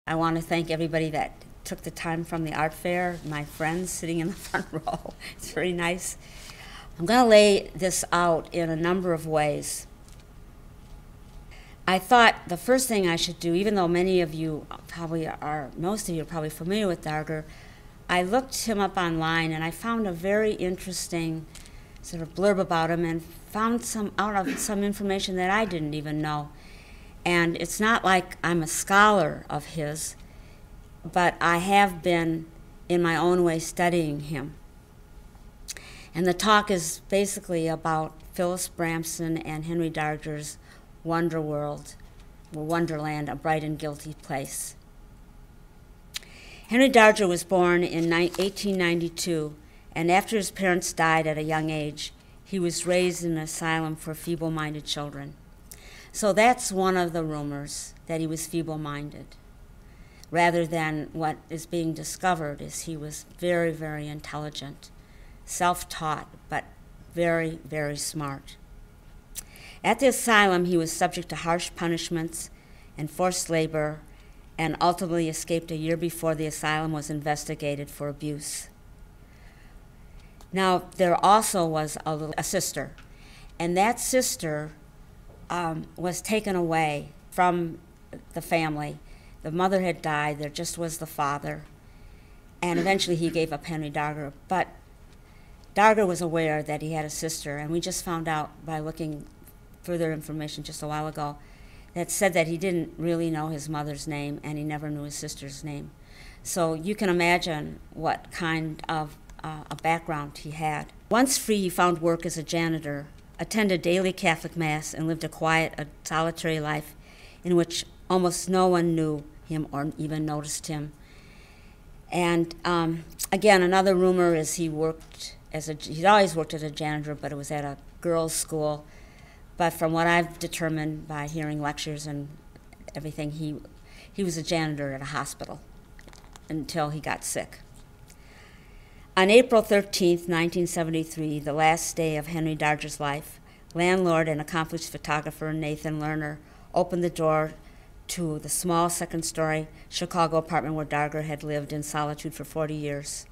I want to thank everybody that took the time from the art fair, my friends sitting in the front row. It's very nice. I'm going to lay this out in a number of ways. I thought the first thing I should do, even though many of you probably are, most of you are probably familiar with Darger, I looked him up online and I found a very interesting sort of blurb about him and found some information that I didn't even know. And it's not like I'm a scholar of his, but I have been, in my own way, studying him. And the talk is basically about Phyllis Bramson and Henry Darger's Wonder World, or Wonderland, a bright and guilty place. Henry Darger was born in 1892, and after his parents died at a young age, he was raised in an asylum for feeble-minded children. So that's one of the rumors, that he was feeble-minded, rather than what is being discovered is he was very, very intelligent, self-taught, but very, very smart. At the asylum, he was subject to harsh punishments and forced labor, and ultimately escaped a year before the asylum was investigated for abuse. Now, there also was a sister, and that sister was taken away from the family. The mother had died, there just was the father, and eventually he gave up Henry Darger. But Darger was aware that he had a sister, and we just found out by looking further information just a while ago that said that he didn't really know his mother's name and he never knew his sister's name. So you can imagine what kind of a background he had. Once free, he found work as a janitor, attended daily Catholic Mass, and lived a quiet, solitary life in which almost no one knew him or even noticed him. And again, another rumor is he'd always worked as a janitor, but it was at a girls' school. But from what I've determined by hearing lectures and everything, he was a janitor at a hospital until he got sick. On April 13th, 1973, the last day of Henry Darger's life, landlord and accomplished photographer Nathan Lerner opened the door to the small second-story Chicago apartment where Darger had lived in solitude for 40 years.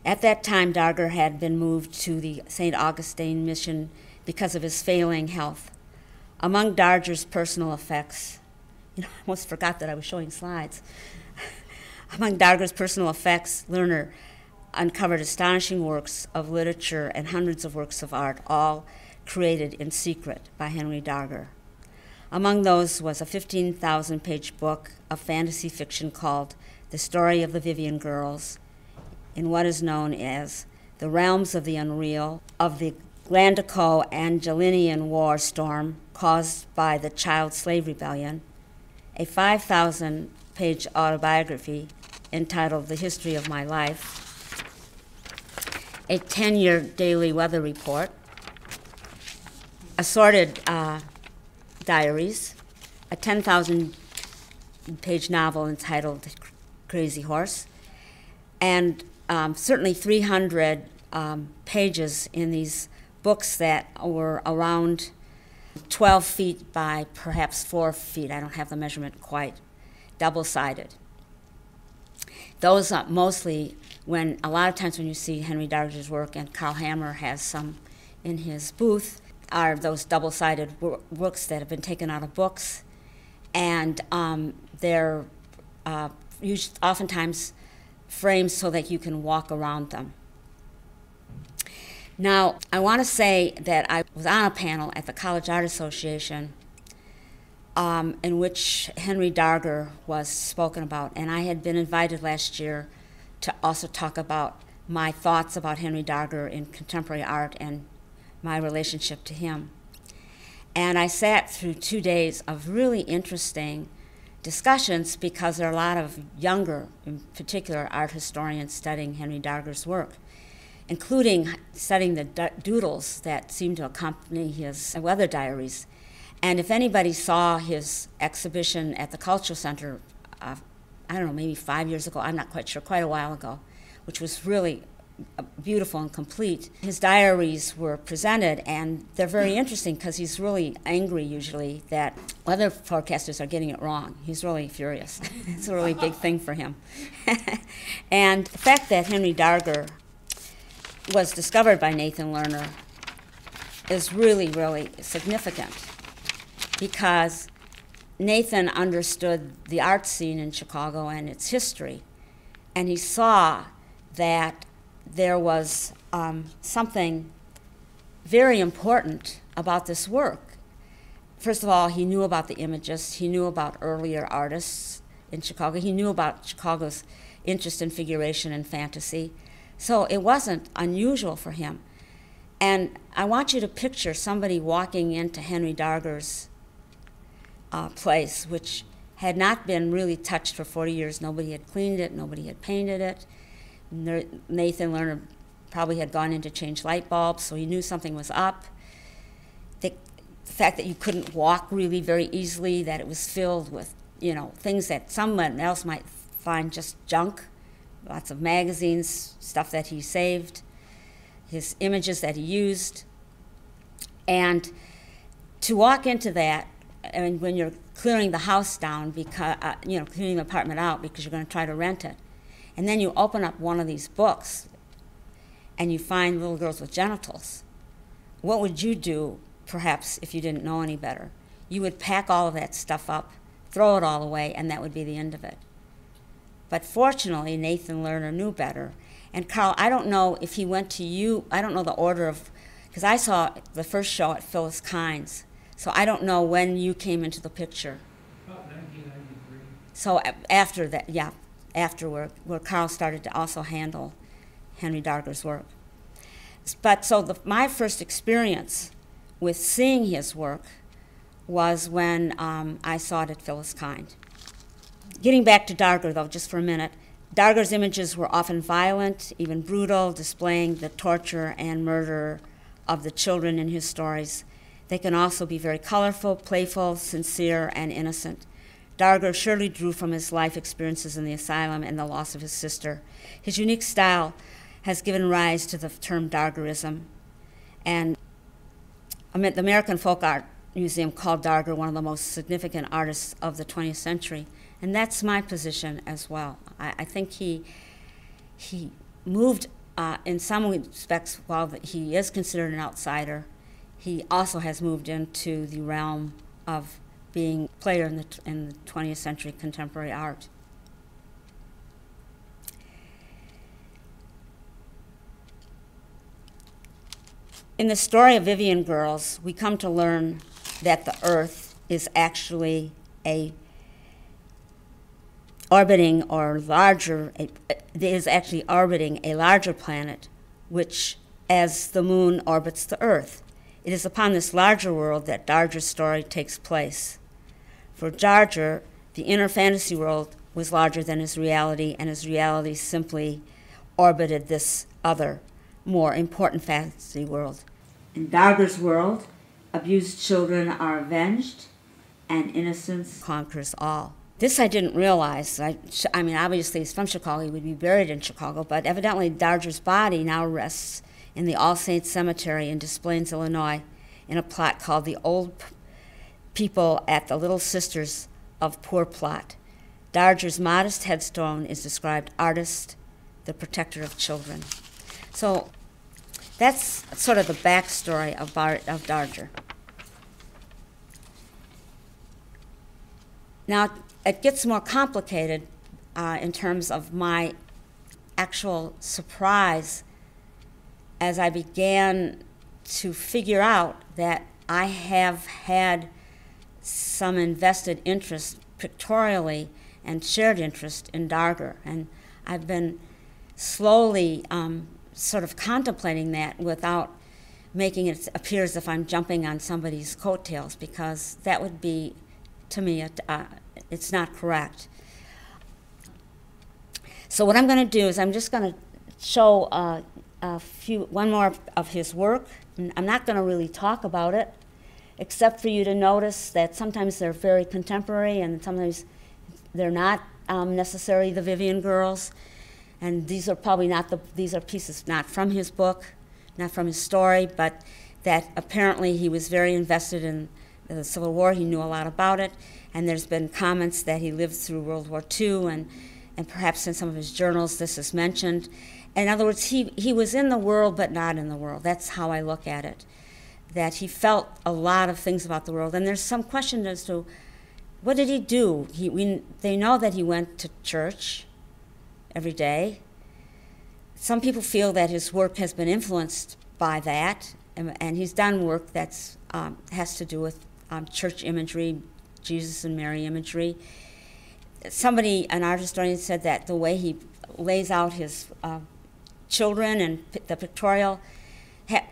At that time, Darger had been moved to the St. Augustine Mission because of his failing health. Among Darger's personal effects, I almost forgot that I was showing slides. Among Darger's personal effects, Lerner uncovered astonishing works of literature and hundreds of works of art, all created in secret by Henry Darger. Among those was a 15,000-page book of fantasy fiction called The Story of the Vivian Girls, in what is known as the realms of the unreal, of the Glandico-Angelinian war storm caused by the child slave rebellion, a 5,000-page autobiography entitled The History of My Life, a 10-year daily weather report, assorted diaries, a 10,000-page novel entitled Crazy Horse, and certainly 300 pages in these books that were around 12 feet by perhaps 4 feet. I don't have the measurement quite, double-sided. Those are mostly a lot of times when you see Henry Darger's work, and Carl Hammer has some in his booth, are those double-sided books that have been taken out of books, and they're used oftentimes framed so that you can walk around them. Now, I want to say that I was on a panel at the College Art Association in which Henry Darger was spoken about, and I had been invited last year to also talk about my thoughts about Henry Darger in contemporary art and my relationship to him. And I sat through 2 days of really interesting discussions because there are a lot of younger, in particular, art historians studying Henry Darger's work, including studying the doodles that seem to accompany his weather diaries. And if anybody saw his exhibition at the Cultural Center, I don't know, maybe 5 years ago, I'm not quite sure, quite a while ago, which was really beautiful and complete. His diaries were presented, and they're very interesting because he's really angry usually that weather forecasters are getting it wrong. He's really furious. It's a really big thing for him. And the fact that Henry Darger was discovered by Nathan Lerner is really, really significant because Nathan understood the art scene in Chicago and its history, and he saw that there was something very important about this work. First of all, he knew about the Imagists. He knew about earlier artists in Chicago. He knew about Chicago's interest in figuration and fantasy. So it wasn't unusual for him. And I want you to picture somebody walking into Henry Darger's place, which had not been really touched for 40 years. Nobody had cleaned it. Nobody had painted it. Nathan Lerner probably had gone in to change light bulbs, so he knew something was up. The fact that you couldn't walk really very easily, that it was filled with, things that someone else might find just junk, lots of magazines, stuff that he saved, his images that he used. And to walk into that, and when you're clearing the house down, because clearing the apartment out because you're going to try to rent it, and then you open up one of these books and you find little girls with genitals, what would you do, perhaps, if you didn't know any better? You would pack all of that stuff up, throw it all away, and that would be the end of it. But fortunately, Nathan Lerner knew better. And Carl, I don't know if he went to you, I don't know the order of, because I saw the first show at Phyllis Kynes, so I don't know when you came into the picture. About 1993. So after that, yeah. After where Carl started to also handle Henry Darger's work. But so my first experience with seeing his work was when I saw it at Phyllis Kynes. Getting back to Darger, though, just for a minute, Darger's images were often violent, even brutal, displaying the torture and murder of the children in his stories. They can also be very colorful, playful, sincere, and innocent. Darger surely drew from his life experiences in the asylum and the loss of his sister. His unique style has given rise to the term Dargerism. And the American Folk Art Museum called Darger one of the most significant artists of the 20th century. And that's my position as well. I think he moved, in some respects, while he is considered an outsider, he also has moved into the realm of being a player in the 20th century contemporary art. In the story of Vivian Girls, we come to learn that the Earth is actually orbiting a larger planet, which, as the moon orbits the Earth. It is upon this larger world that Darger's story takes place. For Darger, the inner fantasy world was larger than his reality, and his reality simply orbited this other, more important fantasy world. In Darger's world, abused children are avenged, and innocence conquers all. This I didn't realize. I mean, obviously he's from Chicago, he would be buried in Chicago, but evidently Darger's body now rests in the All Saints Cemetery in Des Plaines, Illinois, in a plot called The Old People at the Little Sisters of Poor Plot. Darger's modest headstone is described artist, the protector of children. So that's sort of the backstory of Darger. Now, it gets more complicated in terms of my actual surprise as I began to figure out that I have had some invested interest pictorially and shared interest in Darger. And I've been slowly sort of contemplating that without making it appear as if I'm jumping on somebody's coattails, because that would be, to me, it's not correct. So what I'm going to do is I'm just going to show one more of his work. And I'm not going to really talk about it, except for you to notice that sometimes they're very contemporary and sometimes they're not necessarily the Vivian Girls. And these are probably not these are pieces not from his book, not from his story, but that apparently he was very invested in the Civil War. He knew a lot about it, and there's been comments that he lived through World War II, and perhaps in some of his journals this is mentioned. In other words, he was in the world but not in the world. That's how I look at it, that he felt a lot of things about the world. And there's some question as to what did he do? They know that he went to church every day. Some people feel that his work has been influenced by that, and he's done work that's has to do with church imagery, Jesus and Mary imagery. Somebody, an art historian, said that the way he lays out his children and the pictorial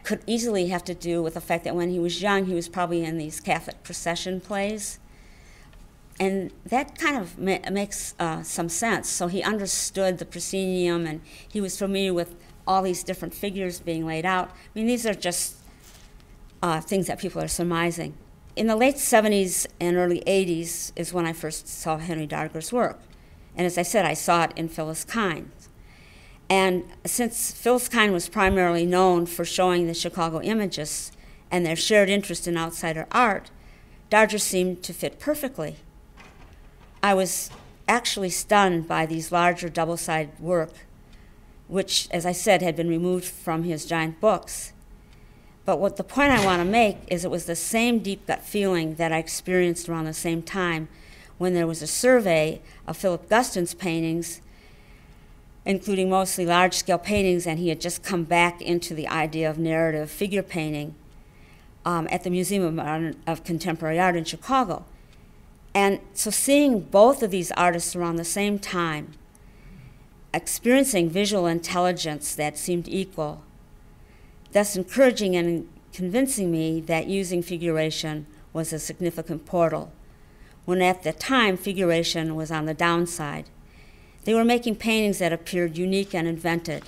could easily have to do with the fact that when he was young, he was probably in these Catholic procession plays. And that kind of makes some sense. So he understood the proscenium, and he was familiar with all these different figures being laid out. I mean, these are just things that people are surmising. In the late 70s and early 80s is when I first saw Henry Darger's work. And as I said, I saw it in Phyllis Kynes. And since Phyllis Kynes was primarily known for showing the Chicago Imagists and their shared interest in outsider art, Darger seemed to fit perfectly. I was actually stunned by these larger double-sided work, which, as I said, had been removed from his giant books. But what the point I want to make is it was the same deep gut feeling that I experienced around the same time when there was a survey of Philip Guston's paintings, including mostly large-scale paintings, and he had just come back into the idea of narrative figure painting at the Museum of Contemporary Art in Chicago. And so seeing both of these artists around the same time, experiencing visual intelligence that seemed equal, thus encouraging and convincing me that using figuration was a significant portal, when at the time figuration was on the downside. They were making paintings that appeared unique and invented.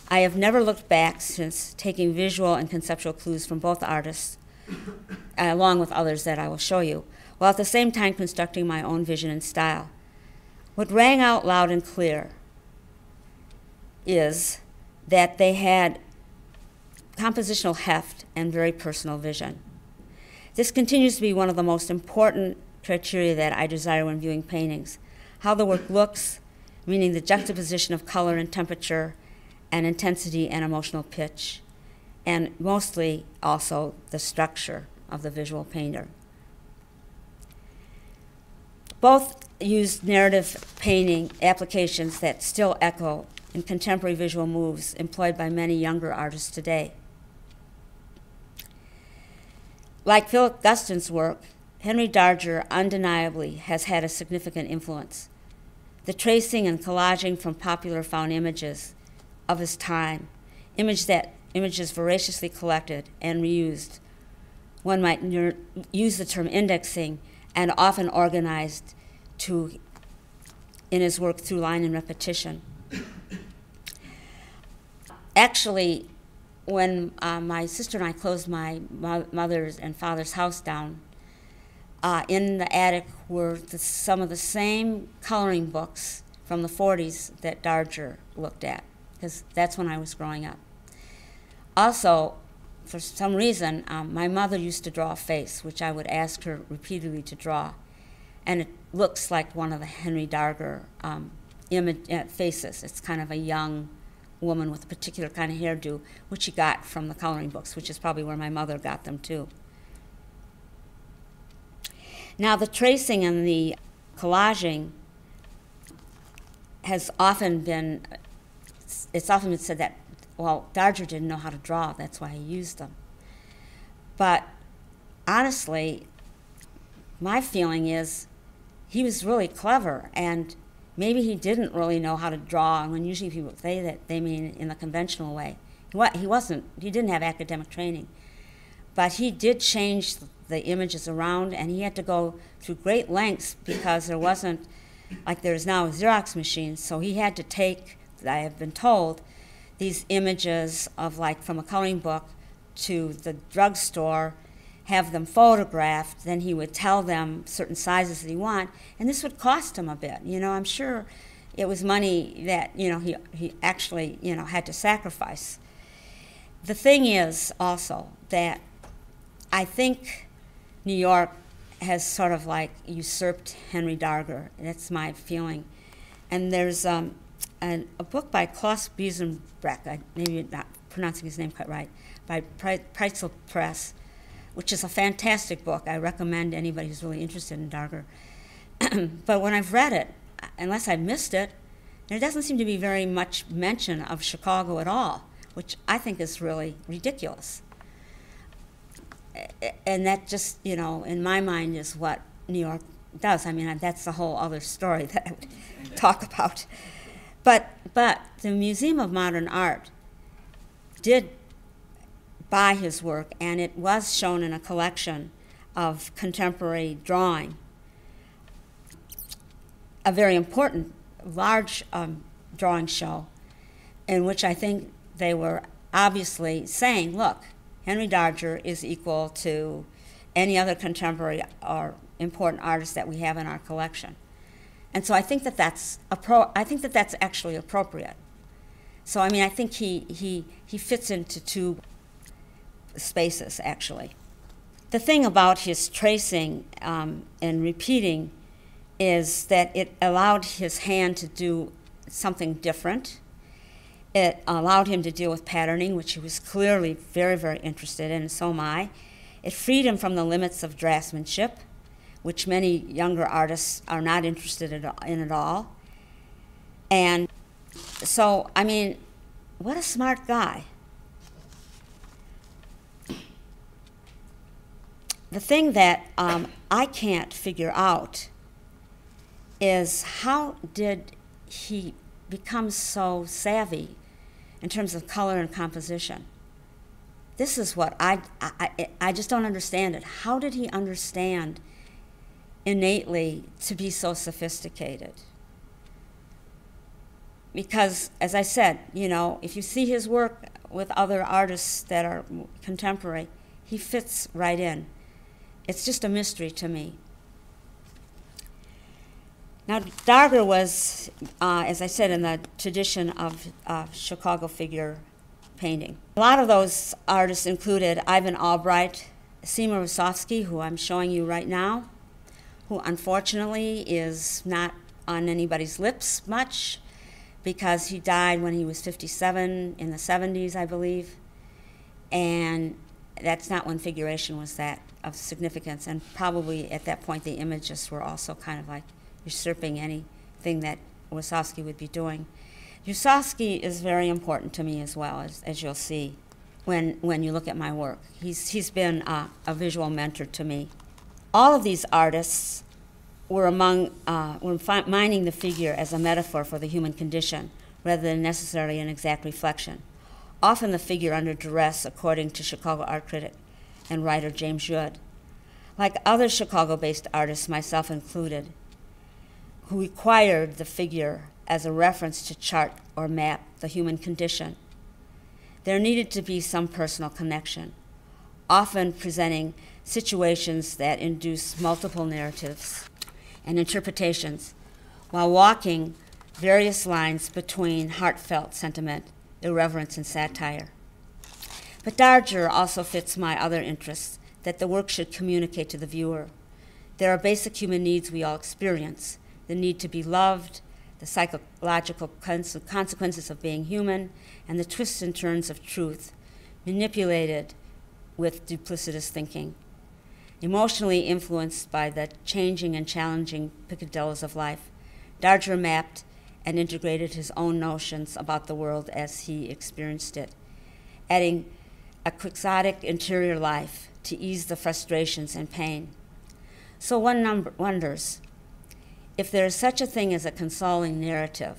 I have never looked back since taking visual and conceptual clues from both artists, along with others that I will show you, while at the same time constructing my own vision and style. What rang out loud and clear is that they had compositional heft and very personal vision. This continues to be one of the most important criteria that I desire when viewing paintings: how the work looks, meaning the juxtaposition of color and temperature and intensity and emotional pitch, and mostly also the structure of the visual painter. Both used narrative painting applications that still echo in contemporary visual moves employed by many younger artists today. Like Philip Guston's work, Henry Darger undeniably has had a significant influence. The tracing and collaging from popular found images of his time, images voraciously collected and reused. One might use the term indexing, and often organized in his work through line and repetition. Actually, when my sister and I closed my mother's and father's house down, in the attic were some of the same coloring books from the 40s that Darger looked at, because that's when I was growing up. Also, for some reason, my mother used to draw a face, which I would ask her repeatedly to draw, and it looks like one of the Henry Darger faces. It's kind of a young woman with a particular kind of hairdo, which she got from the coloring books, which is probably where my mother got them too. Now, the tracing and the collaging has often been, it's often been said that, well, Darger didn't know how to draw, that's why he used them. But honestly, my feeling is he was really clever, and maybe he didn't really know how to draw, and when usually people say that, they mean in the conventional way. He didn't have academic training, but he did change the images around, and he had to go through great lengths because there wasn't, like there is now a Xerox machine, so he had to take, I have been told, these images of, like, from a coloring book to the drugstore, have them photographed, then he would tell them certain sizes that he want, and this would cost him a bit. You know, I'm sure It was money that, he actually, had to sacrifice. The thing is also that I think New York has sort of like usurped Henry Darger. That's my feeling. And there's a book by Klaus Biesenbrecht, maybe not pronouncing his name quite right, by Preitzel Press, which is a fantastic book. I recommend anybody who's really interested in Darger. But when I've read it, unless I missed it, there doesn't seem to be very much mention of Chicago at all, which I think is really ridiculous. And that just, in my mind is what New York does. I mean, that's a whole other story that I would talk about. But the Museum of Modern Art did buy his work, and it was shown in a collection of contemporary drawing, a very important, large drawing show, in which I think they were obviously saying, look, Henry Darger is equal to any other contemporary or important artist that we have in our collection. And so I think that that's actually appropriate. So I mean, I think he fits into two spaces, actually. The thing about his tracing and repeating is that it allowed his hand to do something different. It allowed him to deal with patterning, which he was clearly very, very interested in, and so am I. It freed him from the limits of draftsmanship, which many younger artists are not interested in at all. And so, I mean, what a smart guy. The thing that I can't figure out is how did he become so savvy in terms of color and composition? This is what I just don't understand it. How did he understand innately to be so sophisticated? Because, as I said, if you see his work with other artists that are contemporary, he fits right in. It's just a mystery to me. Now, Darger was, as I said, in the tradition of Chicago figure painting. A lot of those artists included Ivan Albright, Seymour Wasowski, who I'm showing you right now, who unfortunately is not on anybody's lips much because he died when he was 57 in the 70s, I believe. And that's not when figuration was that of significance. And probably at that point the imagists were also kind of like usurping anything that Wasowski would be doing. Wasowski is very important to me as well, as you'll see when you look at my work. He's been a visual mentor to me. All of these artists were mining the figure as a metaphor for the human condition rather than necessarily an exact reflection. Often the figure under duress, according to Chicago art critic and writer James Judd. Like other Chicago-based artists, myself included, who required the figure as a reference to chart or map the human condition, there needed to be some personal connection, often presenting situations that induce multiple narratives and interpretations, while walking various lines between heartfelt sentiment, irreverence, and satire. But Darger also fits my other interests, that the work should communicate to the viewer. There are basic human needs we all experience: the need to be loved, the psychological consequences of being human, and the twists and turns of truth, manipulated with duplicitous thinking. Emotionally influenced by the changing and challenging peccadillos of life, Darger mapped and integrated his own notions about the world as he experienced it, adding a quixotic interior life to ease the frustrations and pain. So one wonders if there is such a thing as a consoling narrative.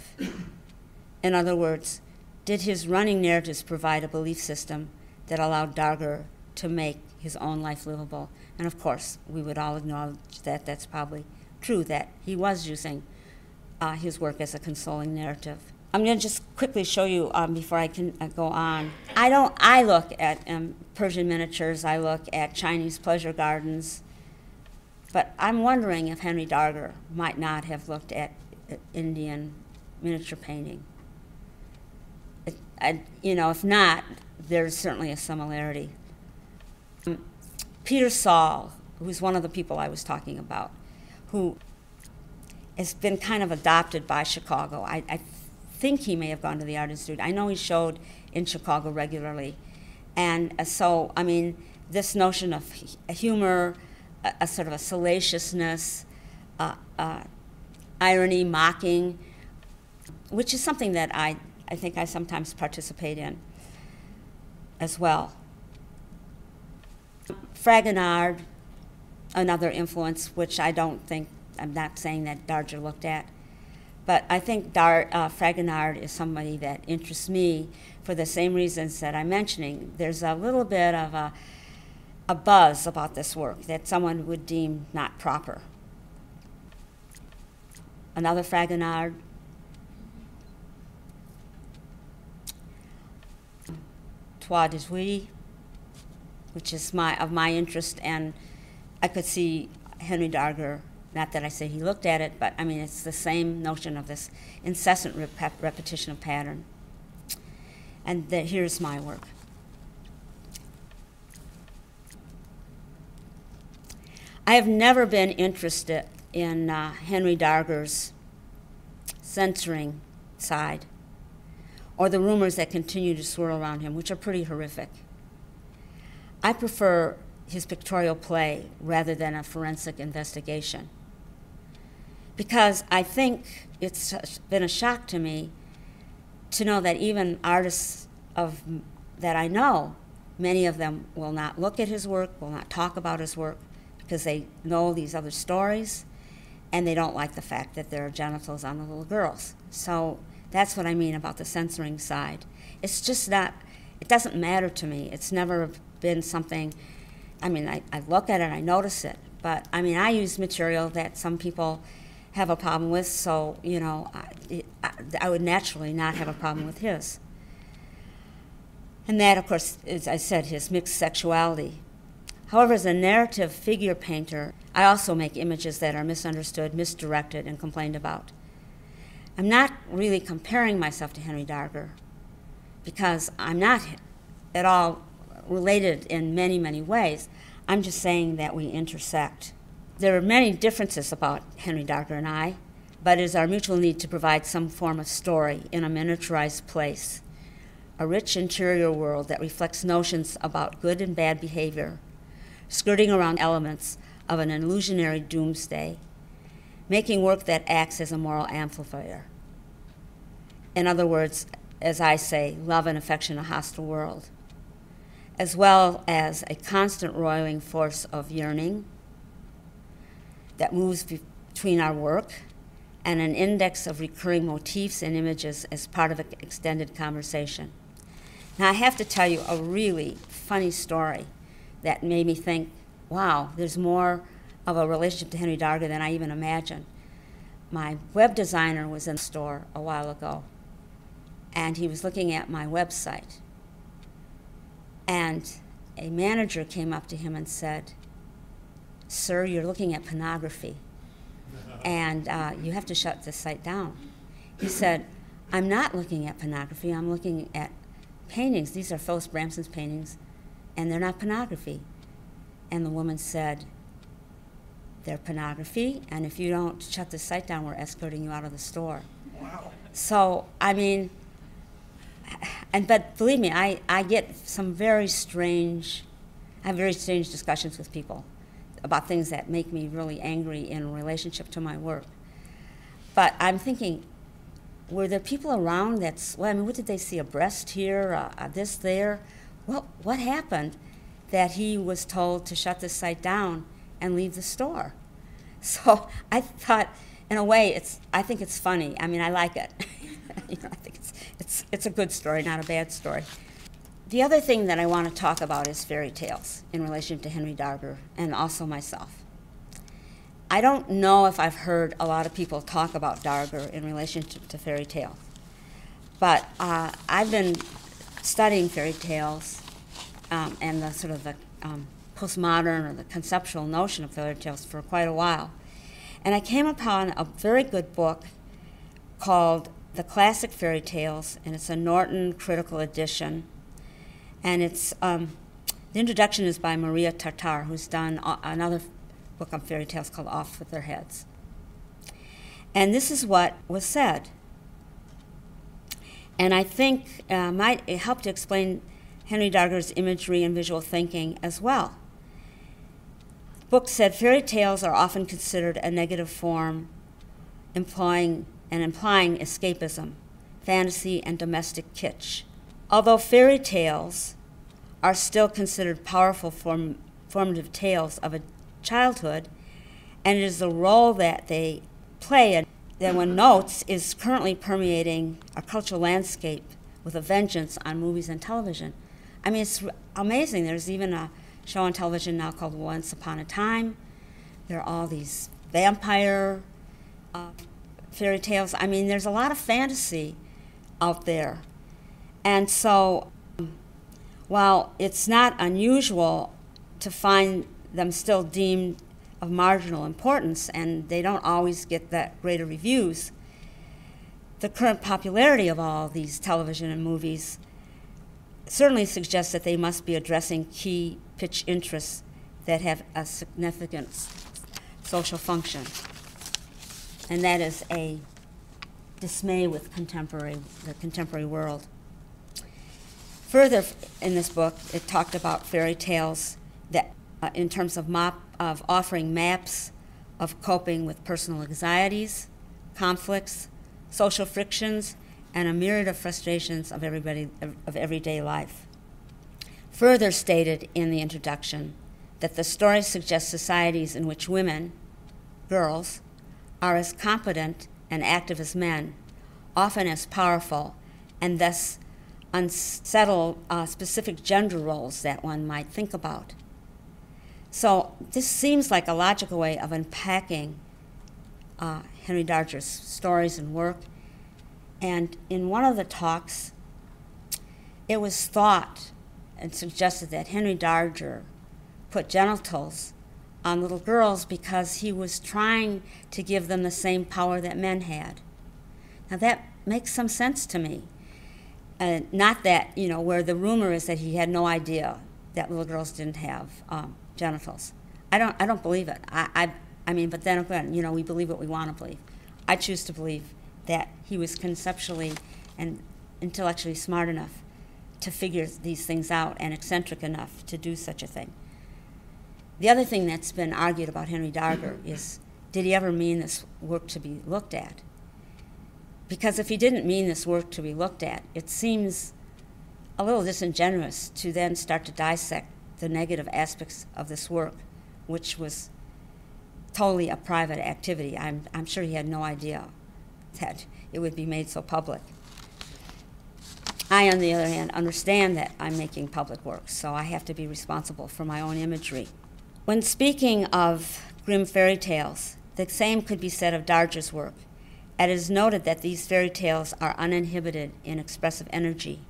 In other words, did his running narratives provide a belief system that allowed Darger to make his own life livable? And of course, we would all acknowledge that that's probably true, that he was using his work as a consoling narrative. I'm going to just quickly show you before I can go on. I look at Persian miniatures, I look at Chinese pleasure gardens, but I'm wondering if Henry Darger might not have looked at Indian miniature painting. If not, there's certainly a similarity. Peter Saul, who's one of the people I was talking about, who has been kind of adopted by Chicago. I think he may have gone to the Art Institute. I know he showed in Chicago regularly. And so, I mean, this notion of humor, a sort of a salaciousness, irony, mocking, which is something that I think I sometimes participate in as well. Fragonard, another influence, which I'm not saying that Darger looked at, but I think Fragonard is somebody that interests me for the same reasons that I'm mentioning. There's a little bit of a buzz about this work that someone would deem not proper. Another Fragonard. Trois Dix-Huit, which is of my interest, and I could see Henry Darger, not that I say he looked at it, but I mean it's the same notion of this incessant repetition of pattern. And here's my work. I have never been interested in Henry Darger's censoring side, or the rumors that continue to swirl around him, which are pretty horrific. I prefer his pictorial play rather than a forensic investigation, because I think it's been a shock to me to know that even artists that I know, many of them will not look at his work, will not talk about his work, because they know these other stories, and they don't like the fact that there are genitals on the little girls. So that's what I mean about the censoring side. It's just not, it doesn't matter to me. It's never been something, I mean, I look at it, I notice it, but I mean, I use material that some people have a problem with, so, I would naturally not have a problem with his. And that, of course, is, I said, his mixed sexuality. However, as a narrative figure painter, I also make images that are misunderstood, misdirected, and complained about. I'm not really comparing myself to Henry Darger, because I'm not at all related in many, many ways. I'm just saying that we intersect. There are many differences about Henry Darger and I, but it is our mutual need to provide some form of story in a miniaturized place, a rich interior world that reflects notions about good and bad behavior, skirting around elements of an illusionary doomsday, making work that acts as a moral amplifier. In other words, as I say, love and affection, a hostile world, as well as a constant roiling force of yearning that moves between our work and an index of recurring motifs and images as part of an extended conversation. Now, I have to tell you a really funny story that made me think, wow, there's more of a relationship to Henry Darger than I even imagined. My web designer was in the store a while ago, and he was looking at my website. And a manager came up to him and said, "Sir, you're looking at pornography, and you have to shut this site down." He said, "I'm not looking at pornography, I'm looking at paintings. These are Phyllis Bramson's paintings, and they're not pornography." And the woman said, "They're pornography, and if you don't shut this site down, we're escorting you out of the store." Wow. So, I mean, but believe me, I get some very strange, I have very strange discussions with people about things that make me really angry in relationship to my work. But I'm thinking, were there people around well, I mean, what did they see, a breast here, this there? Well, what happened that he was told to shut this site down and leave the store? So I thought, in a way, I think it's funny. I mean, I like it. I think it's a good story, not a bad story. The other thing that I want to talk about is fairy tales in relation to Henry Darger and also myself. I don't know if I've heard a lot of people talk about Darger in relation to fairy tale, but I've been studying fairy tales and the sort of the postmodern or the conceptual notion of fairy tales for quite a while. And I came upon a very good book called the classic fairy tales, and it's a Norton Critical Edition. And it's the introduction is by Maria Tartar, who's done another book on fairy tales called Off with Their Heads. And this is what was said. And I think might help to explain Henry Darger's imagery and visual thinking as well. The book said, fairy tales are often considered a negative form, implying escapism, fantasy, and domestic kitsch. Although fairy tales are still considered powerful formative tales of a childhood, and it is the role that they play that one notes is currently permeating our cultural landscape with a vengeance on movies and television. I mean, it's amazing. There's even a show on television now called Once Upon a Time. There are all these vampire fairy tales. I mean, there's a lot of fantasy out there. And so while it's not unusual to find them still deemed of marginal importance, and they don't always get that greater reviews, the current popularity of all these television and movies certainly suggests that they must be addressing key pitch interests that have a significant social function. And that is a dismay with the contemporary world. Further in this book, it talked about fairy tales that, in terms of offering maps of coping with personal anxieties, conflicts, social frictions, and a myriad of frustrations of everyday life. Further stated in the introduction that the story suggests societies in which women, girls, are as competent and active as men, often as powerful, and thus unsettle specific gender roles that one might think about. So this seems like a logical way of unpacking Henry Darger's stories and work. And in one of the talks, it was thought and suggested that Henry Darger put genitals on little girls because he was trying to give them the same power that men had. Now that makes some sense to me. Not that, where the rumor is that he had no idea that little girls didn't have genitals. I don't believe it. I mean, but then again, we believe what we want to believe. I choose to believe that he was conceptually and intellectually smart enough to figure these things out and eccentric enough to do such a thing. The other thing that's been argued about Henry Darger is, did he ever mean this work to be looked at? Because if he didn't mean this work to be looked at, it seems a little disingenuous to then start to dissect the negative aspects of this work, which was totally a private activity. I'm sure he had no idea that it would be made so public. I, on the other hand, understand that I'm making public work, so I have to be responsible for my own imagery. When speaking of Grimm fairy tales, the same could be said of Darger's work. It is noted that these fairy tales are uninhibited in expressive energy,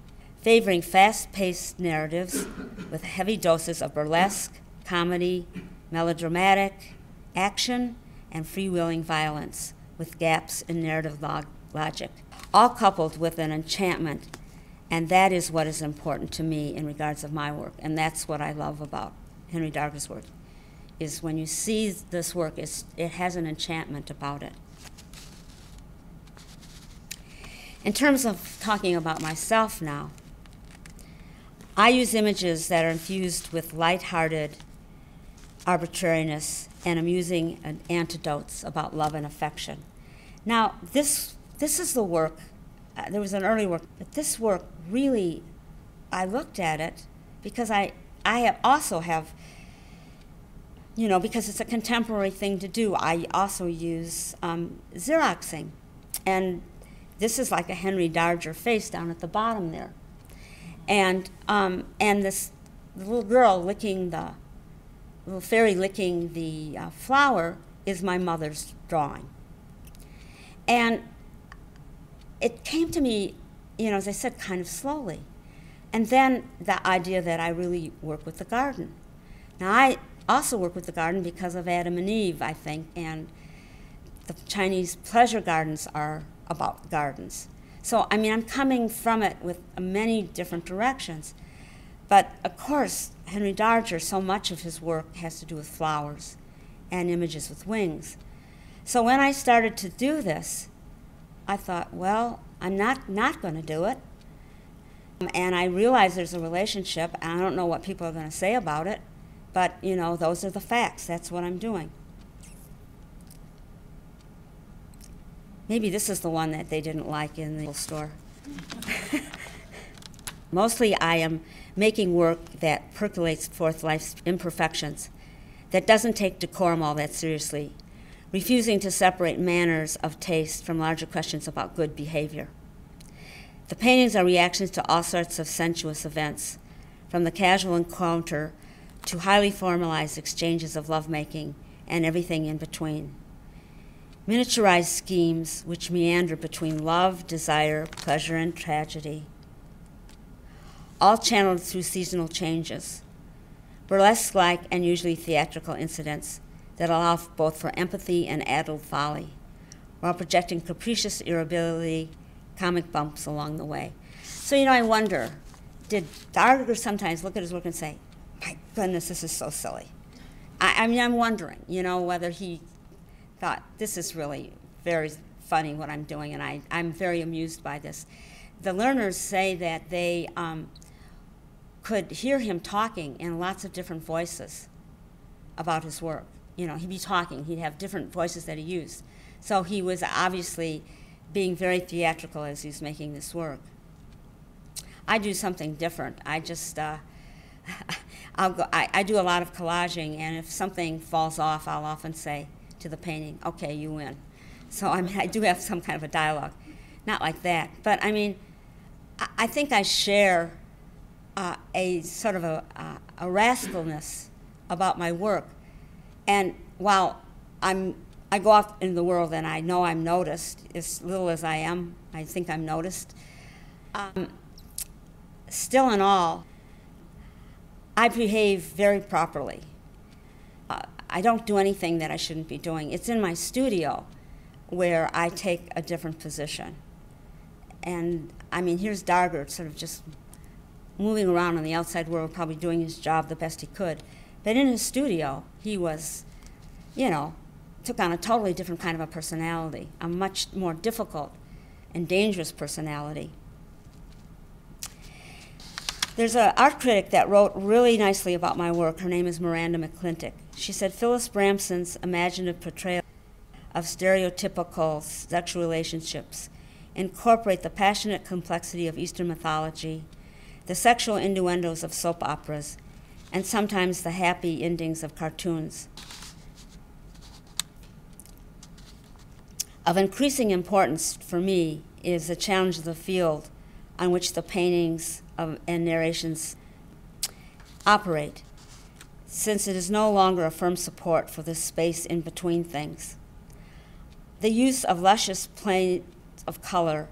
favoring fast-paced narratives with heavy doses of burlesque, comedy, melodramatic, action, and freewheeling violence, with gaps in narrative logic, all coupled with an enchantment. And that is what is important to me in regards of my work, and that's what I love about Henry Darger's work, is when you see this work, it has an enchantment about it. In terms of talking about myself now, I use images that are infused with lighthearted arbitrariness and amusing anecdotes about love and affection. Now, this is the work. There was an early work, but this work really, I looked at it because I also have, because it's a contemporary thing to do, I also use Xeroxing. And this is like a Henry Darger face down at the bottom there. And this little girl little fairy licking the flower is my mother's drawing. And it came to me, as I said, kind of slowly. And then the idea that I really work with the garden. Now, I also work with the garden because of Adam and Eve, I think, and the Chinese pleasure gardens are about gardens. So, I mean, I'm coming from it with many different directions. But, of course, Henry Darger, so much of his work has to do with flowers and images with wings. So when I started to do this, I thought, well, I'm not going to do it. And I realize there's a relationship, and I don't know what people are going to say about it, but, you know, those are the facts. That's what I'm doing. Maybe this is the one that they didn't like in the store. Mostly I am making work that percolates forth life's imperfections, that doesn't take decorum all that seriously, refusing to separate manners of taste from larger questions about good behavior. The paintings are reactions to all sorts of sensuous events, from the casual encounter to highly formalized exchanges of lovemaking and everything in between. Miniaturized schemes which meander between love, desire, pleasure, and tragedy, all channeled through seasonal changes, burlesque-like and usually theatrical incidents that allow both for empathy and adult folly, while projecting capricious irritability, comic bumps along the way. So, you know, I wonder, did Darger sometimes look at his work and say, my goodness, this is so silly? I mean, I'm wondering, you know, whether he thought, this is really very funny what I'm doing, and I'm very amused by this. The learners say that they could hear him talking in lots of different voices about his work. You know, he'd be talking, he'd have different voices that he used. So he was obviously being very theatrical as he's making this work. I do something different. I just, I do a lot of collaging, and if something falls off, I'll often say to the painting, okay, you win. So I mean, I do have some kind of a dialogue. Not like that, but I mean, I think I share a sort of a rascalness about my work. And while I go out in the world and I know I'm noticed, as little as I am, I think I'm noticed. Still in all, I behave very properly. I don't do anything that I shouldn't be doing. It's in my studio where I take a different position. And I mean, here's Darger sort of just moving around in the outside world, probably doing his job the best he could. But in his studio, he was, you know, took on a totally different kind of a personality, a much more difficult and dangerous personality. There's an art critic that wrote really nicely about my work. Her name is Miranda McClintock. She said, Phyllis Bramson's imaginative portrayal of stereotypical sexual relationships incorporate the passionate complexity of Eastern mythology, the sexual innuendos of soap operas, and sometimes the happy endings of cartoons. Of increasing importance for me is the challenge of the field on which the paintings and narrations operate, since it is no longer a firm support for the space in between things. The use of luscious planes of color,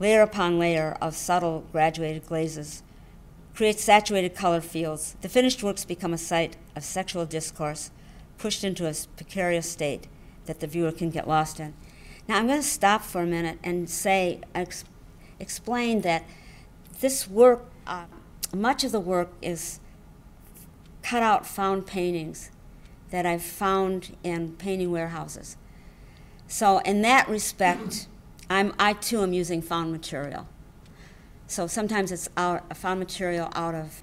layer upon layer of subtle graduated glazes, creates saturated color fields. The finished works become a site of sexual discourse pushed into a precarious state that the viewer can get lost in. Now I'm going to stop for a minute and explain that this work, much of the work is cut out found paintings that I've found in painting warehouses. So in that respect, I too am using found material. So sometimes it's found material out of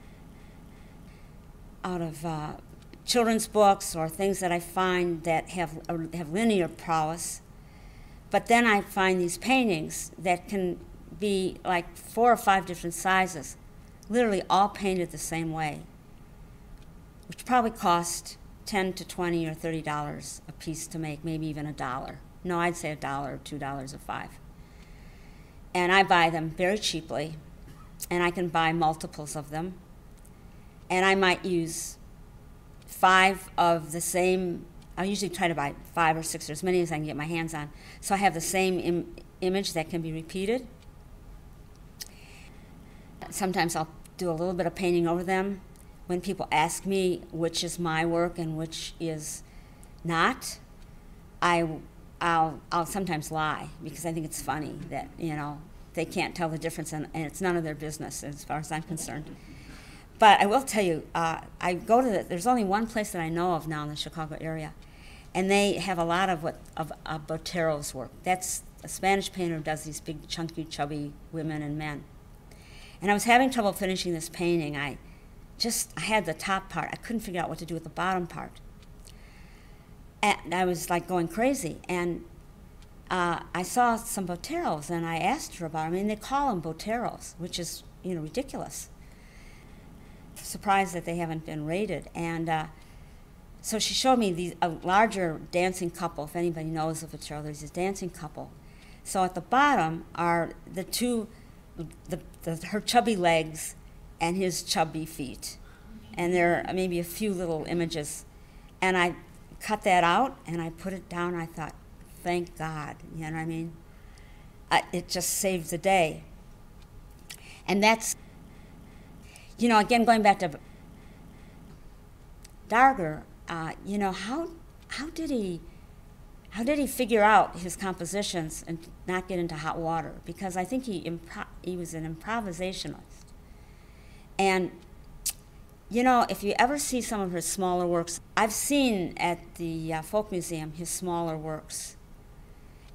children's books or things that I find that have linear prowess. But then I find these paintings that can be like 4 or 5 different sizes, literally all painted the same way, which probably cost $10 to $20 or $30 a piece to make, maybe even $1. No, I'd say $1 or $2 or $5. And I buy them very cheaply, and I can buy multiples of them. And I might use 5 of the same. I usually try to buy 5 or 6 or as many as I can get my hands on. So I have the same image that can be repeated. Sometimes I'll do a little bit of painting over them. When people ask me which is my work and which is not, I I'll sometimes lie because I think it's funny that, they can't tell the difference, and it's none of their business as far as I'm concerned. But I will tell you, I go to there's only one place that I know of now in the Chicago area, and they have a lot of Botero's work. That's a Spanish painter who does these big, chunky, chubby women and men. And I was having trouble finishing this painting. I had the top part. I couldn't figure out what to do with the bottom part. And I was like going crazy. And I saw some Boteros, and I asked her about them. I mean, they call them Boteros, which is, ridiculous. Surprised that they haven't been rated. And so she showed me a larger dancing couple. If anybody knows of Botero, there's this dancing couple. So at the bottom are the two, her chubby legs and his chubby feet. And there are maybe a few little images. And I cut that out, and I put it down. I thought, thank God, you know what I mean? It just saved the day. And that's, again, going back to Darger, how did he figure out his compositions and not get into hot water? Because I think he was an improvisationalist. And, if you ever see some of his smaller works, I've seen at the Folk Museum his smaller works.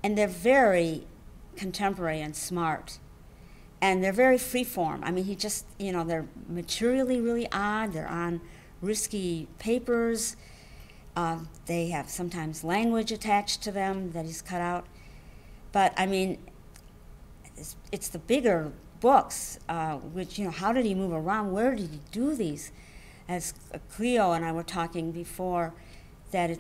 And they're very contemporary and smart. And they're very freeform. I mean, they're materially really odd. They're on risky papers. They have sometimes language attached to them that he's cut out. But, I mean, it's the bigger books, which, how did he move around? Where did he do these? As Cleo and I were talking before, that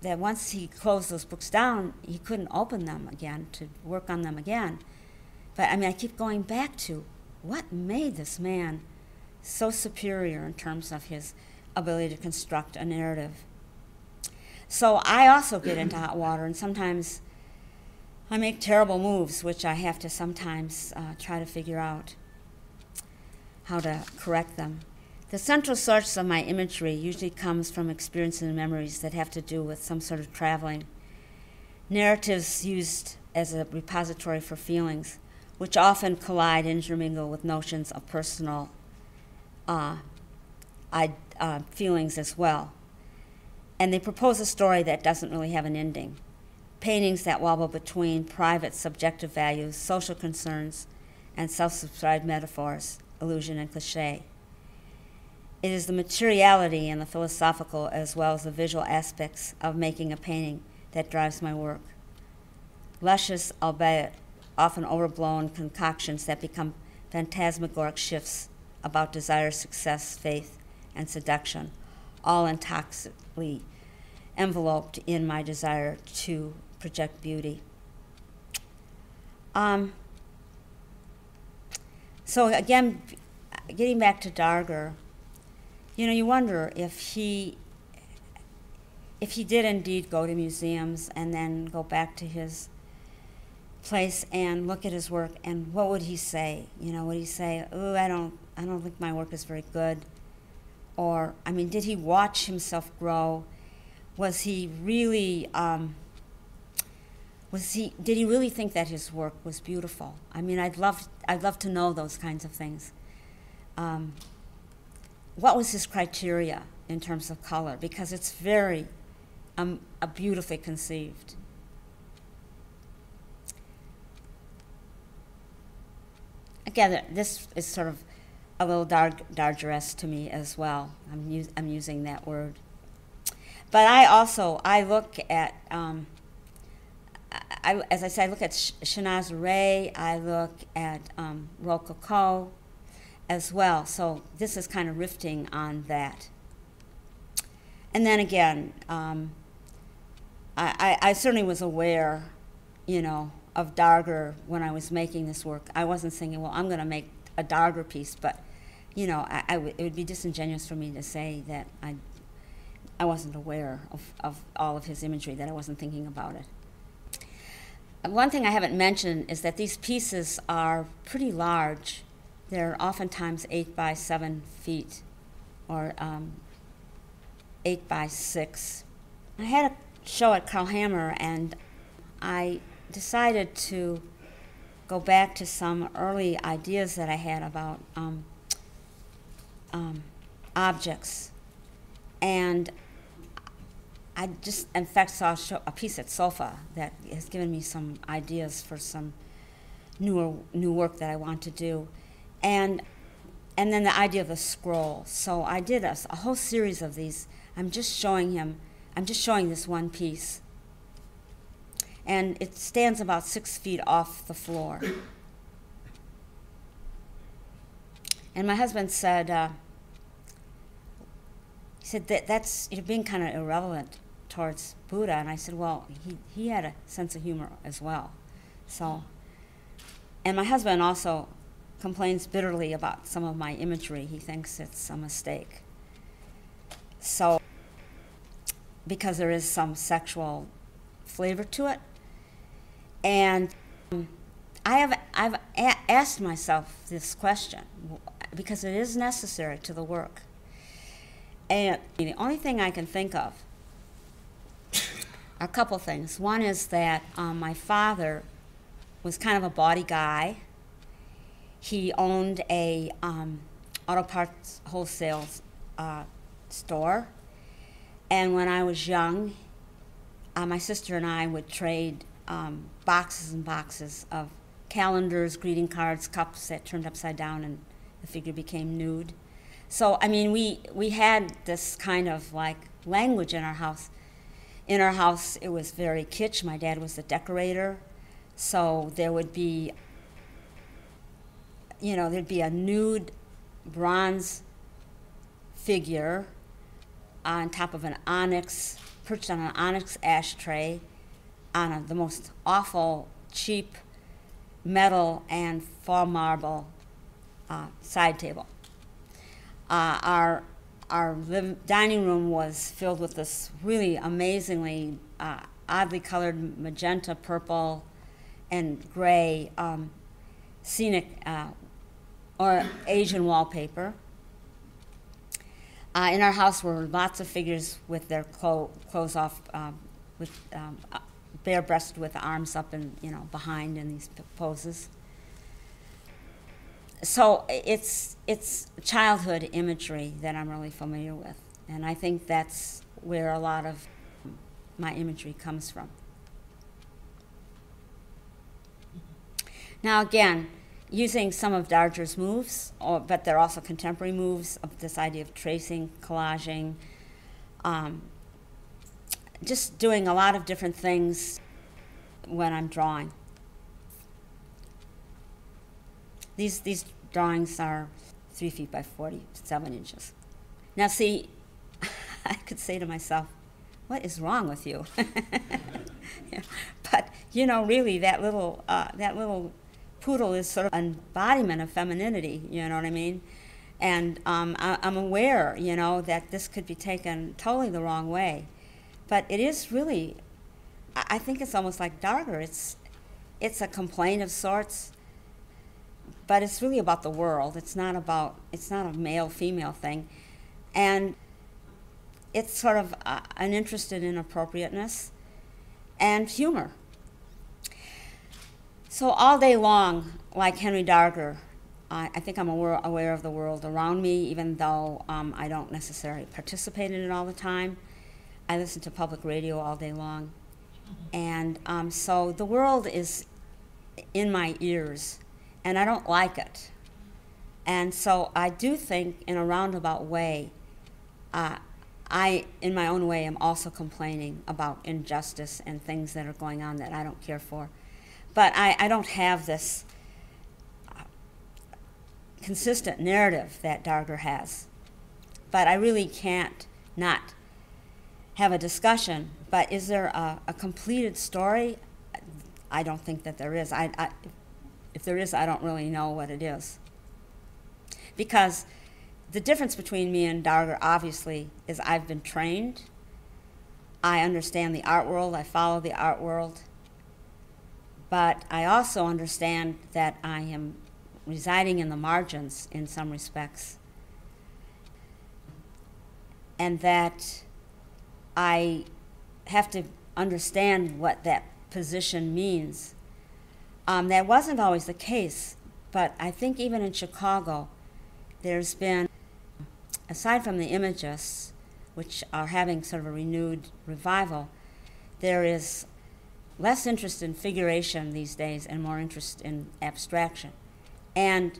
once he closed those books down, he couldn't open them again to work on them again. But, I mean, I keep going back to what made this man so superior in terms of his ability to construct a narrative. So I also get into hot water, and sometimes I make terrible moves, which I have to sometimes try to figure out how to correct them. The central source of my imagery usually comes from experiences and memories that have to do with some sort of traveling. Narratives used as a repository for feelings, which often collide and intermingle with notions of personal feelings as well. And they propose a story that doesn't really have an ending. Paintings that wobble between private subjective values, social concerns, and self-subscribed metaphors, illusion, and cliché. It is the materiality and the philosophical as well as the visual aspects of making a painting that drives my work. Luscious, albeit often overblown concoctions that become phantasmagoric shifts about desire, success, faith, and seduction, all intoxically enveloped in my desire to project beauty. So again, getting back to Darger, you wonder if he did indeed go to museums and then go back to his place and look at his work, and what would he say? Would he say, "Oh, I don't think my work is very good"? Or, I mean, did he watch himself grow? Was he really? Did he really think that his work was beautiful? I mean, I'd love to know those kinds of things. What was his criteria in terms of color? Because it's very beautifully conceived. Again, this is sort of a little Dargeresque to me as well. I'm using that word. But I look at, as I said, I look at Shanaz Ray, I look at Rococo as well. So this is kind of riffing on that. And then again, I certainly was aware, of Darger when I was making this work. I wasn't thinking, well, I'm going to make a Darger piece, but, it would be disingenuous for me to say that I wasn't aware of all of his imagery, that I wasn't thinking about it. One thing I haven't mentioned is that these pieces are pretty large. They're oftentimes 8 by 7 feet, or 8 by 6. I had a show at Karl Hammer, and I decided to go back to some early ideas that I had about objects. And I just, in fact, saw a piece at SOFA that has given me some ideas for some new work that I want to do. And then the idea of the scroll. So I did a whole series of these. I'm just showing this one piece. And it stands about 6 feet off the floor. And my husband said, he said, that's, you're being kind of irrelevant towards Buddha. And I said, well, he had a sense of humor as well. So, and my husband also complains bitterly about some of my imagery. He thinks it's a mistake. So, because there is some sexual flavor to it. And I've asked myself this question, because it is necessary to the work. And the only thing I can think of are a couple things. One is that my father was kind of a bawdy guy. He owned a auto parts wholesale store. And when I was young, my sister and I would trade boxes and boxes of calendars, greeting cards, cups that turned upside down and the figure became nude. So, I mean, we had this kind of like language in our house. In our house, it was very kitsch. My dad was the decorator. So there would be, there'd be a nude bronze figure on top of an onyx, perched on an onyx ashtray on the most awful, cheap metal and fall marble side table. Our dining room was filled with this really amazingly oddly colored magenta, purple, and gray scenic or Asian wallpaper. In our house were lots of figures with their clothes off, bare-breasted with the arms up and behind in these poses. So it's childhood imagery that I'm really familiar with, and I think that's where a lot of my imagery comes from. Now again, using some of Darger's moves, but they're also contemporary moves of this idea of tracing, collaging, just doing a lot of different things when I'm drawing. These drawings are 3 feet by 47 inches. Now see, I could say to myself, what is wrong with you? Yeah. But really that little poodle is sort of an embodiment of femininity, you know what I mean? And I'm aware, that this could be taken totally the wrong way. But it is really, I think it's almost like Darger. It's a complaint of sorts, but it's really about the world. It's not a male-female thing. And it's sort of an interest in inappropriateness and humor. So all day long, like Henry Darger, I think I'm aware of the world around me, even though I don't necessarily participate in it all the time. I listen to public radio all day long. And so the world is in my ears, and I don't like it. And so I do think, in a roundabout way, I, in my own way, am also complaining about injustice and things that are going on that I don't care for. But I don't have this consistent narrative that Darger has. But I really can't not have a discussion. But is there a completed story? I don't think that there is. If there is, I don't really know what it is. Because the difference between me and Darger, obviously, is I've been trained. I understand the art world. I follow the art world. But I also understand that I am residing in the margins in some respects, and that I have to understand what that position means. That wasn't always the case, but I think even in Chicago, there's been, aside from the Imagists, which are having sort of a renewed revival, there is less interest in figuration these days and more interest in abstraction. And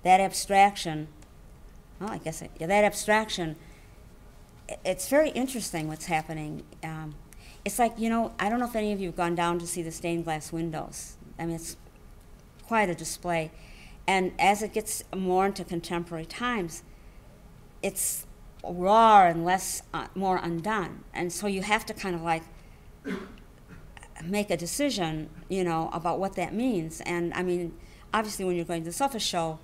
that abstraction, that abstraction, it's very interesting what's happening. It's like, I don't know if any of you have gone down to see the stained glass windows. I mean, it's quite a display. And as it gets more into contemporary times, it's raw and more undone. And so you have to kind of like make a decision, about what that means. And I mean, obviously when you're going to the Sofa Show,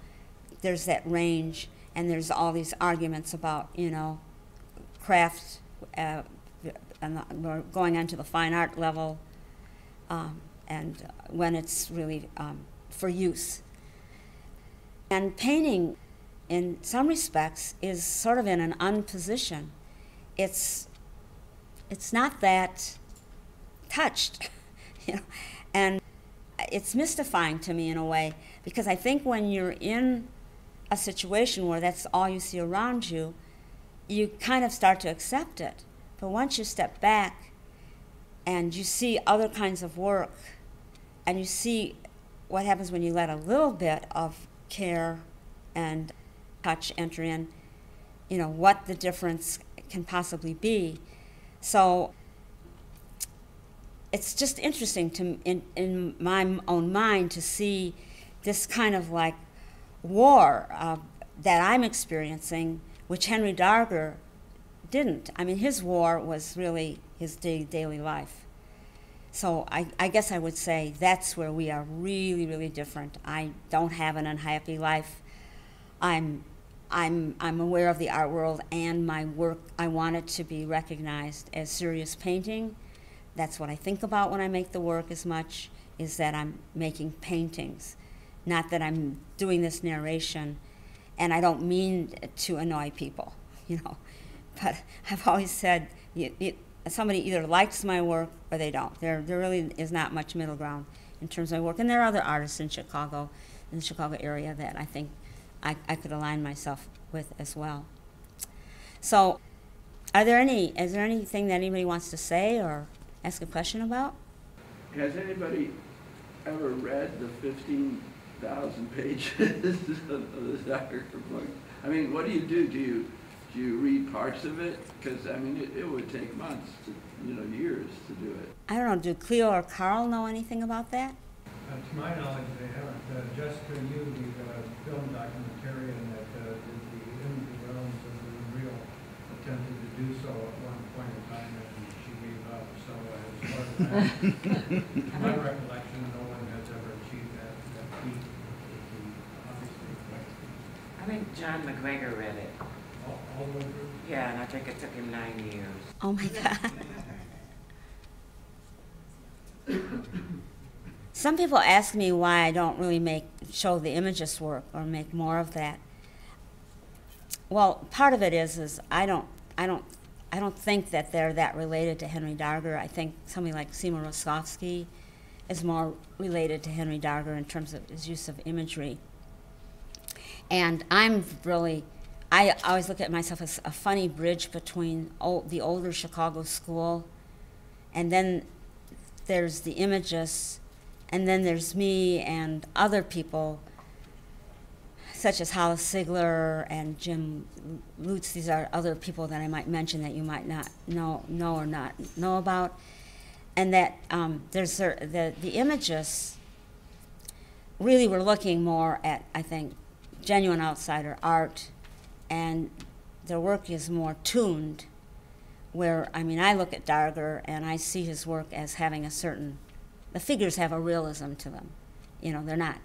there's that range, and there's all these arguments about, craft, and we're going on to the fine art level, and when it's really for use. And painting, in some respects, is sort of in an unposition. It's not that touched, and it's mystifying to me in a way, because I think when you're in a situation where that's all you see around you, you kind of start to accept it. But once you step back and you see other kinds of work, and you see what happens when you let a little bit of care and touch enter in, what the difference can possibly be. So it's just interesting in my own mind to see this kind of like war that I'm experiencing, which Henry Darger didn't. I mean, his war was really his daily life. So I guess I would say that's where we are really, really different. I don't have an unhappy life. I'm aware of the art world and my work. I want it to be recognized as serious painting. That's what I think about when I make the work as much, is that I'm making paintings, not that I'm doing this narration. And I don't mean to annoy people, But I've always said, somebody either likes my work or they don't. There really is not much middle ground in terms of my work. And there are other artists in the Chicago area, that I think I could align myself with as well. So is there anything that anybody wants to say or ask a question about? Has anybody ever read the 15,000 pages of this Darger book? I mean, what do you do? Do you read parts of it? Because, I mean, it would take months, years to do it. I don't know, do Cleo or Carl know anything about that? To my knowledge, they haven't. Jessica Yu, the film documentarian that did the In the Realms of the Unreal, attempted to do so at one point in time, and she gave up. So as far as that, to my recollection, no one has ever achieved that feat. Obviously, I think John McGregor read it. all the way through. Yeah, and I think it took him 9 years. Oh my God. Some people ask me why I don't really show the Imagist work or make more of that. Well, part of it is I don't think that they're that related to Henry Darger. I think somebody like Seymour Roskovsky is more related to Henry Darger in terms of his use of imagery. And I always look at myself as a funny bridge between the older Chicago school, and then there's the Imagists, and then there's me and other people, such as Hollis Sigler and Jim Lutz. These are other people that I might mention that you might not know or not know about. And that there's the Imagists really were looking more at, I think, genuine outsider art, and their work is more tuned, where, I mean, I look at Darger and I see his work as having the figures have a realism to them. They're not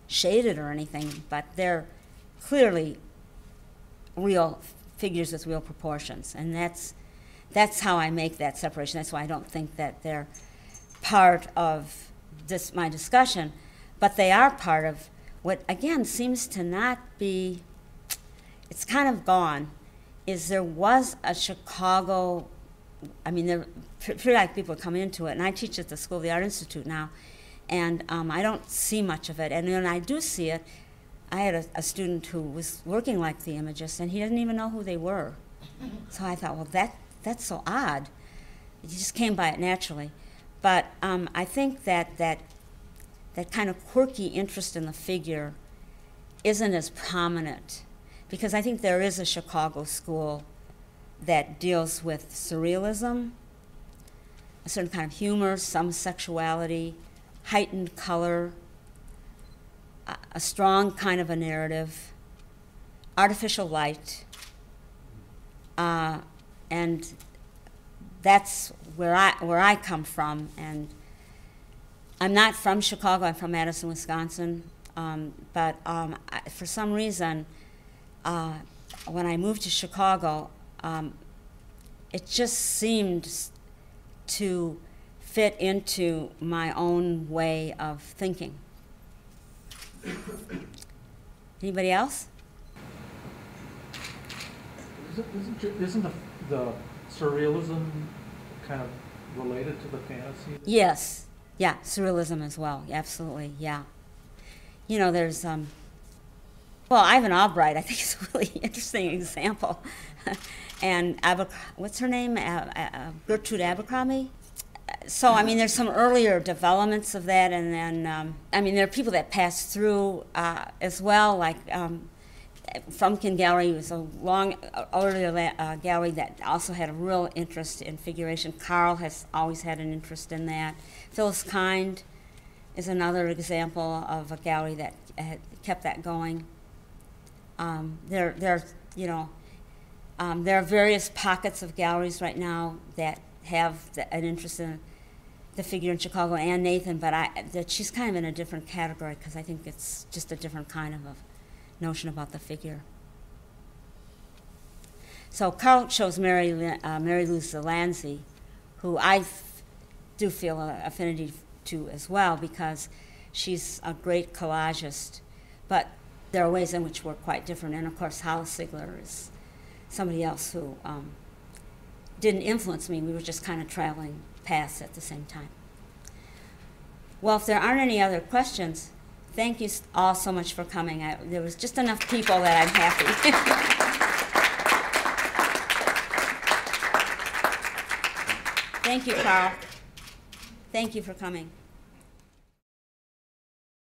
shaded or anything, but they're clearly real figures with real proportions. And that's how I make that separation. That's why I don't think that they're part of my discussion, but they are part of what, again, seems to not be, it's kind of gone, is there was a Chicago I mean, they're pretty like people come into it, and I teach at the School of the Art Institute now, and I don't see much of it. And when I do see it, I had a student who was working like the Imagists, and he didn't even know who they were. So I thought, well, that's so odd. He just came by it naturally. But I think that kind of quirky interest in the figure isn't as prominent, because I think there is a Chicago school that deals with surrealism, a certain kind of humor, some sexuality, heightened color, a strong kind of a narrative, artificial light, and that's where I come from. And I'm not from Chicago. I'm from Madison, Wisconsin. But for some reason, when I moved to Chicago, it just seemed to fit into my own way of thinking. Anybody else? Isn't the surrealism kind of related to the fantasy? Yes. Yeah, surrealism as well. Absolutely, yeah. You know, there's, well, Ivan Albright, I think, is a really interesting example. And what's her name? Gertrude Abercrombie? So, I mean, there's some earlier developments of that, and then, I mean, there are people that pass through as well, like Frumpkin Gallery was a long, earlier gallery that also had a real interest in figuration. Carl has always had an interest in that. Phyllis Kind is another example of a gallery that kept that going. There are various pockets of galleries right now that have an interest in the figure in Chicago, and Nathan, but she's kind of in a different category, because I think it's just a different kind of a notion about the figure. So Carl chose Mary Lou Zelandsky, who I do feel an affinity to as well, because she's a great collagist, but there are ways in which we're quite different. And of course, Hollis Sigler is somebody else who didn't influence me. We were just kind of traveling paths at the same time. Well, if there aren't any other questions, thank you all so much for coming. There was just enough people that I'm happy. Thank you, Carl. Thank you for coming.